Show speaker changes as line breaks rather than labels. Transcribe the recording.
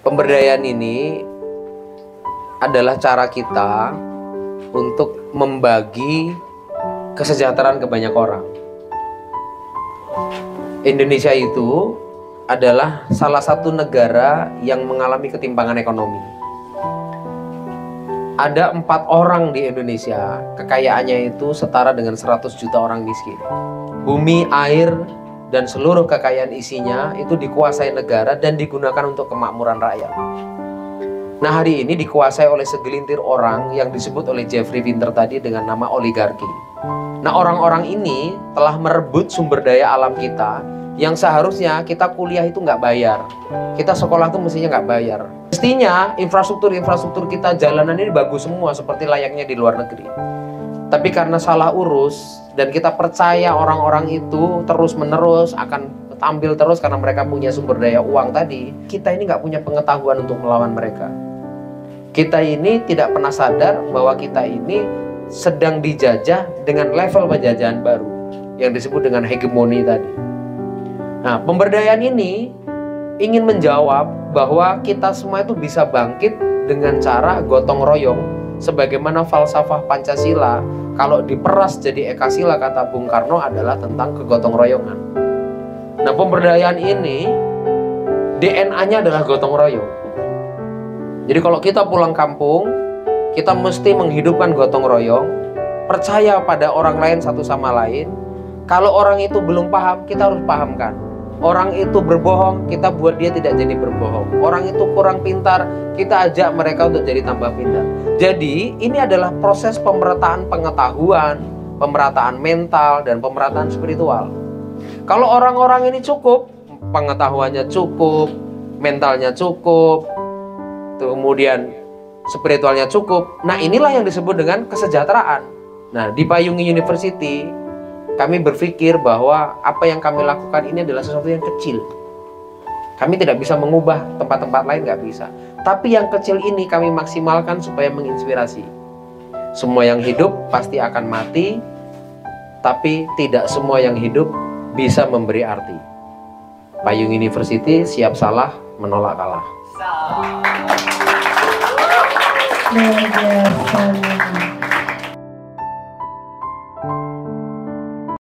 Pemberdayaan ini adalah cara kita untuk membagi kesejahteraan ke banyak orang. Indonesia itu adalah salah satu negara yang mengalami ketimpangan ekonomi. Ada 4 orang di Indonesia, kekayaannya itu setara dengan 100 juta orang miskin. Bumi, air, dan seluruh kekayaan isinya itu dikuasai negara dan digunakan untuk kemakmuran rakyat. Nah, hari ini dikuasai oleh segelintir orang yang disebut oleh Jeffrey Winter tadi dengan nama oligarki. Nah, orang-orang ini telah merebut sumber daya alam kita yang seharusnya kita kuliah itu nggak bayar. Kita sekolah tuh mestinya nggak bayar. Mestinya infrastruktur kita, jalanan ini bagus semua seperti layaknya di luar negeri. Tapi karena salah urus dan kita percaya orang-orang itu terus-menerus akan tampil terus karena mereka punya sumber daya uang tadi, kita ini nggak punya pengetahuan untuk melawan mereka. Kita ini tidak pernah sadar bahwa kita ini sedang dijajah dengan level penjajahan baru yang disebut dengan hegemoni tadi. Nah, pemberdayaan ini ingin menjawab bahwa kita semua itu bisa bangkit dengan cara gotong royong sebagaimana falsafah Pancasila kalau diperas jadi Ekasila kata Bung Karno adalah tentang kegotong royongan. Nah, pemberdayaan ini DNA-nya adalah gotong royong. Jadi kalau kita pulang kampung, kita mesti menghidupkan gotong royong, percaya pada orang lain satu sama lain. Kalau orang itu belum paham, kita harus pahamkan. Orang itu berbohong, kita buat dia tidak jadi berbohong. Orang itu kurang pintar, kita ajak mereka untuk jadi tambah pintar. Jadi ini adalah proses pemerataan pengetahuan, pemerataan mental, dan pemerataan spiritual. Kalau orang-orang ini cukup, pengetahuannya cukup, mentalnya cukup, kemudian spiritualnya cukup. Nah, inilah yang disebut dengan kesejahteraan. Nah, di Payungi University kami berpikir bahwa apa yang kami lakukan ini adalah sesuatu yang kecil. Kami tidak bisa mengubah tempat-tempat lain, nggak bisa. Tapi yang kecil ini kami maksimalkan supaya menginspirasi. Semua yang hidup pasti akan mati, tapi tidak semua yang hidup bisa memberi arti. Payung University siap salah, menolak kalah.
Luar biasa.